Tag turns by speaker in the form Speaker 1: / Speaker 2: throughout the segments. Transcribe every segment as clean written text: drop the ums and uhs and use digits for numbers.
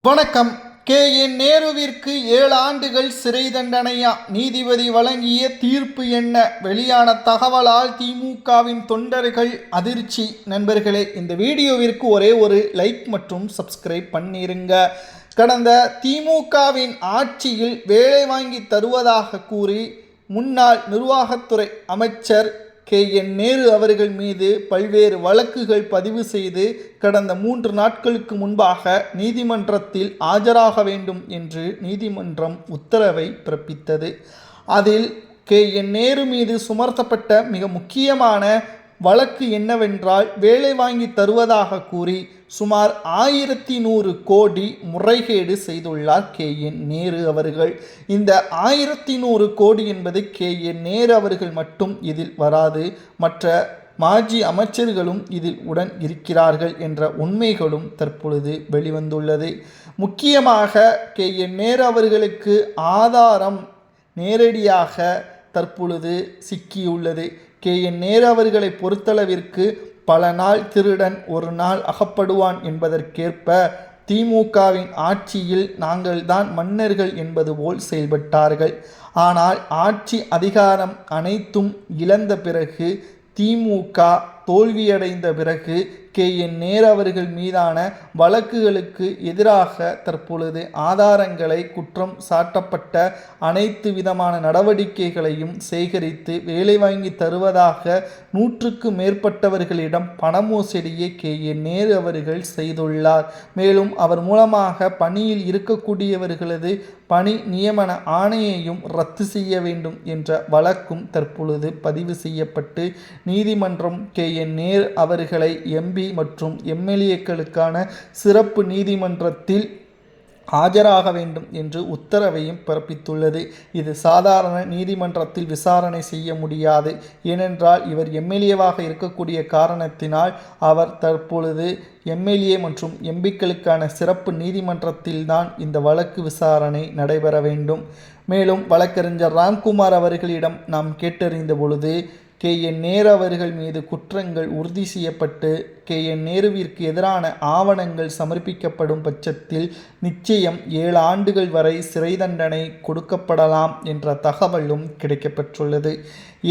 Speaker 1: வணக்கம். கே.என். நேருவிற்கு 7 ஆண்டுகள் சிறை தண்டனையா? நீதிபதி வழங்கிய தீர்ப்பு என்ன? வெளியான தகவலால் திமுகவின் தொண்டர்கள் அதிர்ச்சி. நண்பர்களே, இந்த வீடியோவிற்கு ஒரே ஒரு லைக் மற்றும் சப்ஸ்கிரைப் பண்ணிருங்க. கடந்த திமுகவின் ஆட்சியில் வேலை வாங்கி தருவதாக கூறி முன்னாள் நிர்வாகத்துறை அமைச்சர் கே.என். நேரு அவர்கள் மீது பல்வேறு வழக்குகள் பதிவு செய்து கடந்த 3 நாட்களுக்கு முன்பாக நீதிமன்றத்தில் ஆஜராக வேண்டும் என்று நீதிமன்றம் உத்தரவை பிறப்பித்தது. அதில் கே.என். நேரு மீது சுமத்தப்பட்ட மிக முக்கியமான வழக்கு என்னவென்றால், வேலை வாங்கி தருவதாக கூறி சுமார் 1100 கோடி முறைகேடு செய்துள்ளார் கே.என். நேரு அவர்கள். இந்த 1100 கோடி என்பது கே.என். நேரு அவர்கள் மட்டும் இதில் வராது, மற்ற மாஜி அமைச்சர்களும் இதில் உடன் இருக்கிறார்கள் என்ற உண்மைகளும் தற்பொழுது வெளிவந்துள்ளது. முக்கியமாக கே.என். நேரு அவர்களுக்கு ஆதாரம் நேரடியாக தற்பொழுது சிக்கியுள்ளது. கே.என். நேரு அவர்களை பொறுத்தளவிற்கு பல நாள் திருடன் ஒரு நாள் அகப்படுவான் என்பதற்கேற்ப திமுகவின் ஆட்சியில் நாங்கள் தான் மன்னர்கள் என்பது போல் செயல்பட்டார்கள். ஆனால் ஆட்சி அதிகாரம் அனைத்தும் இழந்த பிறகு, திமுக தோல்வியடைந்த பிறகு கே.என். நேரு அவர்கள் மீதான வழக்குகளுக்கு எதிராக தற்பொழுது ஆதாரங்களை, குற்றம் சாட்டப்பட்ட அனைத்து விதமான நடவடிக்கைகளையும் சேகரித்து வேலை வாங்கி தருவதாக 100க்கு மேற்பட்டவர்களிடம் பண மோசடியை கே.என். நேரு அவர்கள் செய்துள்ளார். மேலும் அவர் மூலமாக பணியில் இருக்கக்கூடியவர்களது பணி நியமன ஆணையையும் ரத்து செய்ய வேண்டும் என்ற வழக்கும் தற்பொழுது பதிவு செய்யப்பட்டு நீதிமன்றம் கே.என். நேரு அவர்களை எம்பி மற்றும் எம்எல்ஏக்களுக்கான சிறப்பு நீதிமன்றத்தில் ஆஜராக வேண்டும் என்று உத்தரவையும் பிறப்பித்துள்ளது. இது சாதாரண நீதிமன்றத்தில் விசாரணை செய்ய முடியாது. ஏனென்றால் இவர் எம்எல்ஏவாக இருக்கக்கூடிய காரணத்தினால் அவர் தற்பொழுது எம்எல்ஏ மற்றும் எம்பிக்களுக்கான சிறப்பு நீதிமன்றத்தில்தான் இந்த வழக்கு விசாரணை நடைபெற வேண்டும். மேலும் வழக்கறிஞர் ராம்குமார் அவர்களிடம் நாம் கேட்டறிந்த பொழுது, கே.என். நேரு அவர்கள் மீது குற்றங்கள் உறுதி செய்யப்பட்டு கே.என். நேருவிற்கு எதிரான ஆவணங்கள் சமர்ப்பிக்கப்படும் பட்சத்தில் நிச்சயம் 7 ஆண்டுகள் வரை சிறை தண்டனை கொடுக்கப்படலாம் என்ற தகவலும் கிடைக்கப்பெற்றுள்ளது.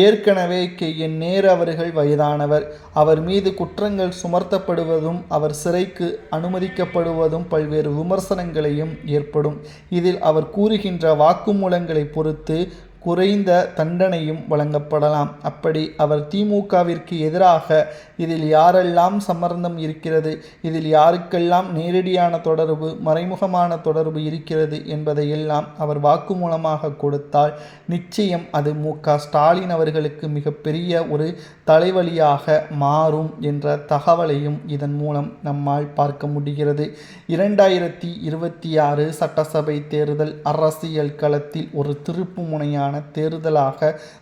Speaker 1: ஏற்கனவே கே.என். நேரு அவர்கள் வயதானவர். அவர் மீது குற்றங்கள் சுமத்தப்படுவதும் அவர் சிறைக்கு அனுமதிக்கப்படுவதும் பல்வேறு விமர்சனங்களையும் ஏற்படும். இதில் அவர் கூறுகின்ற வாக்குமூலங்களை பொறுத்து குறைந்த தண்டனையும் வழங்கப்படலாம். அப்படி அவர் திமுகவிற்கு எதிராக இதில் யாரெல்லாம் சம்பந்தம் இருக்கிறது, இதில் யாருக்கெல்லாம் நேரடியான தொடர்பு, மறைமுகமான தொடர்பு இருக்கிறது என்பதையெல்லாம் அவர் வாக்குமூலமாக கொடுத்தால் நிச்சயம் அது மு.க. ஸ்டாலின் அவர்களுக்கு மிகப்பெரிய ஒரு தலைவலியாக மாறும் என்ற தகவலையும் இதன் மூலம் நம்மால் பார்க்க முடிகிறது. 2026 சட்டசபை தேர்தல் அரசியல் களத்தில் ஒரு திருப்பு முனையான தேர்தலாக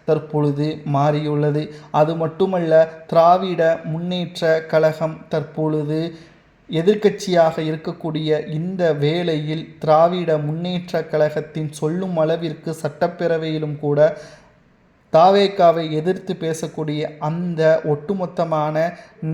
Speaker 1: தற்பொழுது மாறியுள்ளது. அது மட்டுமல்ல, திராவிட முன்னேற்ற கழகம் தற்பொழுது எதிர்க்கட்சியாக இருக்கக்கூடிய இந்த வேளையில் திராவிட முன்னேற்ற கழகத்தின் சொல்லும் அளவிற்கு சட்டப்பேரவையிலும் கூட தாவேகாவை எதிர்த்து பேசக்கூடிய அந்த ஒட்டுமொத்தமான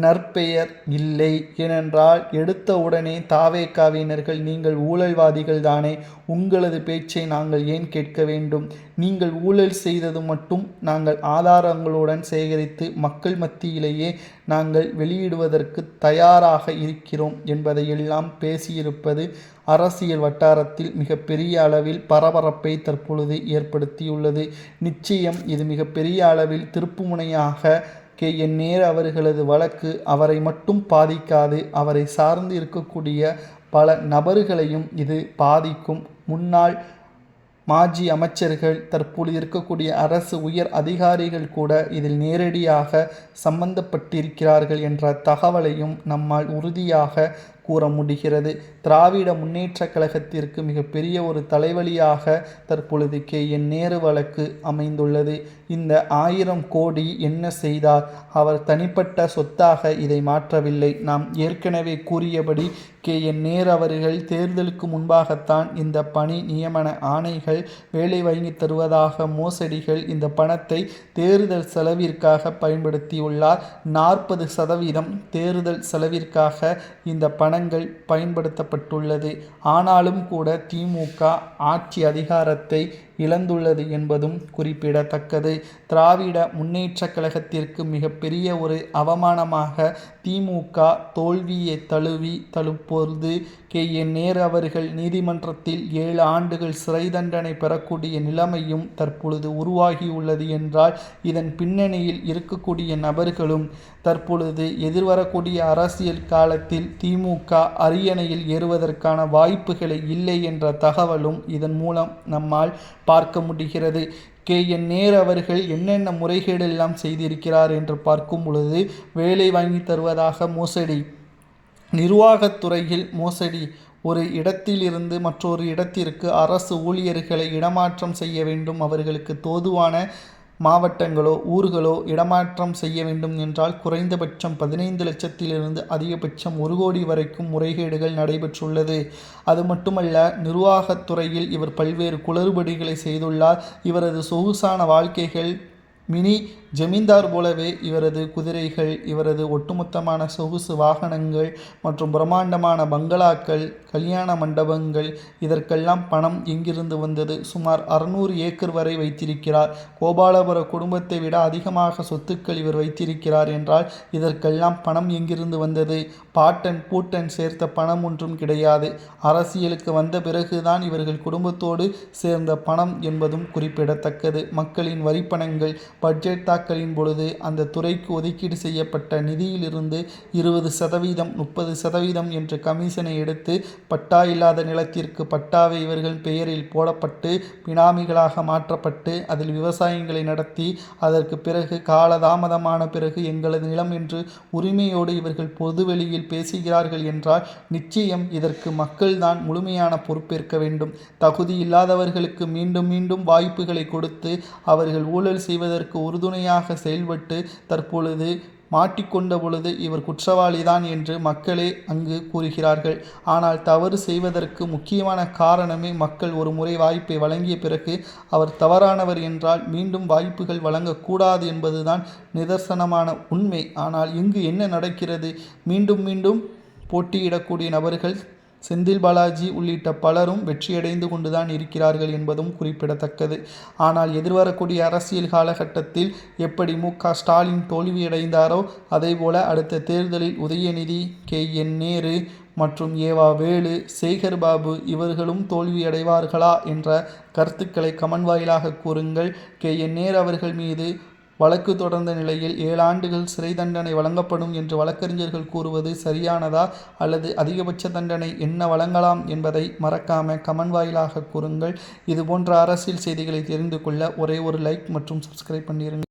Speaker 1: நற்பெயர் இல்லை. ஏனென்றால் எடுத்த உடனே தாவேகாவினர்கள் நீங்கள் ஊழல்வாதிகள் தானே, உங்களது பேச்சை நாங்கள் ஏன் கேட்க வேண்டும், நீங்கள் ஊழல் செய்தது மட்டும் நாங்கள் ஆதாரங்களுடன் சேகரித்து மக்கள் மத்தியிலேயே நாங்கள் வெளியிடுவதற்கு தயாராக இருக்கிறோம் என்பதையெல்லாம் பேசியிருப்பது அரசியல் வட்டாரத்தில் மிகப்பெரிய அளவில் பரபரப்பை தற்பொழுது ஏற்படுத்தியுள்ளது. நிச்சயம் இது மிகப்பெரிய அளவில் திருப்புமுனையாக கே.என். நேரு அவர்களது வழக்கு அவரை மட்டும் பாதிக்காது, அவரை சார்ந்து இருக்கக்கூடிய பல நபர்களையும் இது பாதிக்கும். முன்னாள் மாஜி அமைச்சர்கள், தற்பொழுது இருக்கக்கூடிய அரசு உயர் அதிகாரிகள் கூட இதில் நேரடியாக சம்பந்தப்பட்டிருக்கிறார்கள் என்ற தகவலையும் நம்மால் உறுதியாக கூற முடிகிறது. திராவிட முன்னேற்ற கழகத்திற்கு மிகப்பெரிய ஒரு தலைவலியாக தற்பொழுது கே.என். நேரு வழக்கு அமைந்துள்ளது. இந்த 1000 கோடி என்ன செய்தார்? அவர் தனிப்பட்ட சொத்தாக இதை மாற்றவில்லை. நாம் ஏற்கனவே கூறியபடி கே.என். நேரு அவர்கள் தேர்தலுக்கு முன்பாகத்தான் இந்த பணி நியமன ஆணைகள், வேலை வாங்கி தருவதாக மோசடிகள், இந்த பணத்தை தேர்தல் செலவிற்காக பயன்படுத்தியுள்ளார். 40% தேர்தல் செலவிற்காக இந்த பண பணங்கள் பயன்படுத்தப்பட்டுள்ளது. ஆனாலும் கூட திமுக ஆட்சி அதிகாரத்தை இழந்துள்ளது என்பதும் குறிப்பிடத்தக்கது. திராவிட முன்னேற்றக் கழகத்திற்கு மிகப்பெரிய ஒரு அவமானமாக திமுக தோல்வியை தழுப்பொழுது கே.என். நேரு அவர்கள் நீதிமன்றத்தில் 7 ஆண்டுகள் சிறை தண்டனை பெறக்கூடிய நிலைமையும் தற்பொழுது உருவாகியுள்ளது என்றால் இதன் பின்னணியில் இருக்கக்கூடிய நபர்களும் தற்பொழுது எதிர்வரக்கூடிய அரசியல் காலத்தில் திமுக அரியணையில் ஏறுவதற்கான வாய்ப்புகளை இல்லை என்ற தகவலும் இதன் மூலம் நம்மால் பார்க்க முடிகிறது. கே.என். நேரு அவர்கள் என்னென்ன முறைகேடெல்லாம் செய்திருக்கிறார் என்று பார்க்கும் பொழுது வேலை வாங்கி தருவதாக மோசடி, நிர்வாகத்துறையில் மோசடி, ஒரு இடத்திலிருந்து மற்றொரு இடத்திற்கு அரசு ஊழியர்களை இடமாற்றம் செய்ய வேண்டும், அவர்களுக்கு தோதுவான மாவட்டங்களோ ஊர்களோ இடமாற்றம் செய்ய வேண்டும் என்றால் குறைந்தபட்சம் 15 லட்சத்திலிருந்து அதிகபட்சம் 1 கோடி வரைக்கும் முறைகேடுகள் நடைபெற்றுள்ளது. அது மட்டுமல்ல, நிர்வாகத்துறையில் இவர் பல்வேறு குளறுபடிகளை செய்துள்ளார். இவரது சொகுசான வாழ்க்கைகள் மினி ஜமீன்தார் போலவே இவரது குதிரைகள், இவரது ஒட்டுமொத்தமான சொகுசு வாகனங்கள் மற்றும் பிரம்மாண்டமான பங்களாக்கள், கல்யாண மண்டபங்கள், இதற்கெல்லாம் பணம் எங்கிருந்து வந்தது? சுமார் 600 ஏக்கர் வரை வைத்திருக்கிறார். கோபாலபுர குடும்பத்தை விட அதிகமாக சொத்துக்கள் இவர் வைத்திருக்கிறார் என்றால் இதற்கெல்லாம் பணம் எங்கிருந்து வந்தது? பாட்டன் பூட்டன் சேர்த்த பணம் ஒன்றும் கிடையாது. அரசியலுக்கு வந்த பிறகுதான் இவர்கள் குடும்பத்தோடு சேர்ந்த பணம் என்பதும் குறிப்பிடத்தக்கது. மக்களின் வரிப்பணங்கள் பட்ஜெட் தாக்கலின் பொழுது அந்த துறைக்கு ஒதுக்கீடு செய்யப்பட்ட நிதியிலிருந்து 20%, 30% என்று கமிஷனை எடுத்து பட்டா இல்லாத நிலத்திற்கு பட்டாவை இவர்கள் பெயரில் போடப்பட்டு பினாமிகளாக மாற்றப்பட்டு அதில் விவசாயங்களை நடத்தி அதற்கு பிறகு காலதாமதமான பிறகு எங்களது நிலம் என்று உரிமையோடு இவர்கள் பொதுவெளியில் பேசுகிறார்கள் என்றால் நிச்சயம் இதற்கு மக்கள்தான் முழுமையான பொறுப்பேற்க வேண்டும். தகுதி இல்லாதவர்களுக்கு மீண்டும் மீண்டும் வாய்ப்புகளை கொடுத்து அவர்கள் ஊழல் செய்வதற்கு உறுதுணையாக செயல்பட்டு தற்பொழுது மாட்டிக்கொண்ட பொழுது இவர் குற்றவாளிதான் என்று மக்களே அங்கு கூறுகிறார்கள். ஆனால் தவறு செய்வதற்கு முக்கியமான காரணமே மக்கள் ஒரு முறை வாய்ப்பை வழங்கிய பிறகு அவர் தவறானவர் என்றால் மீண்டும் வாய்ப்புகள் வழங்கக்கூடாது என்பதுதான் நிதர்சனமான உண்மை. ஆனால் இங்கு என்ன நடக்கிறது? மீண்டும் மீண்டும் போட்டியிடக்கூடிய நபர்கள் செந்தில் பாலாஜி உள்ளிட்ட பலரும் வெற்றியடைந்து கொண்டுதான் இருக்கிறார்கள் என்பதும் குறிப்பிடத்தக்கது. ஆனால் எதிர்வரக்கூடிய அரசியல் காலகட்டத்தில் எப்படி மு.க. ஸ்டாலின் தோல்வியடைந்தாரோ அதேபோல அடுத்த தேர்தலில் உதயநிதி, கே.என். நேரு மற்றும் ஏவா வேலு, சேகர் பாபு இவர்களும் தோல்வியடைவார்களா என்ற கருத்துக்களை கமெண்ட் வாயிலாக கூறுங்கள். கே.என். நேரு அவர்கள் மீது வழக்கு தொடர்ந்த நிலையில் 7 ஆண்டுகள் சிறை தண்டனை வழங்கப்படும் என்று வழக்கறிஞர்கள் கூறுவது சரியானதா அல்லது அதிகபட்ச தண்டனை என்ன வழங்கலாம் என்பதை மறக்காம கமெண்ட் வாயிலாக கூறுங்கள். இதுபோன்ற அரசியல் செய்திகளை தெரிந்து கொள்ள ஒரே ஒரு லைக் மற்றும் சப்ஸ்கிரைப் பண்ணிருங்க.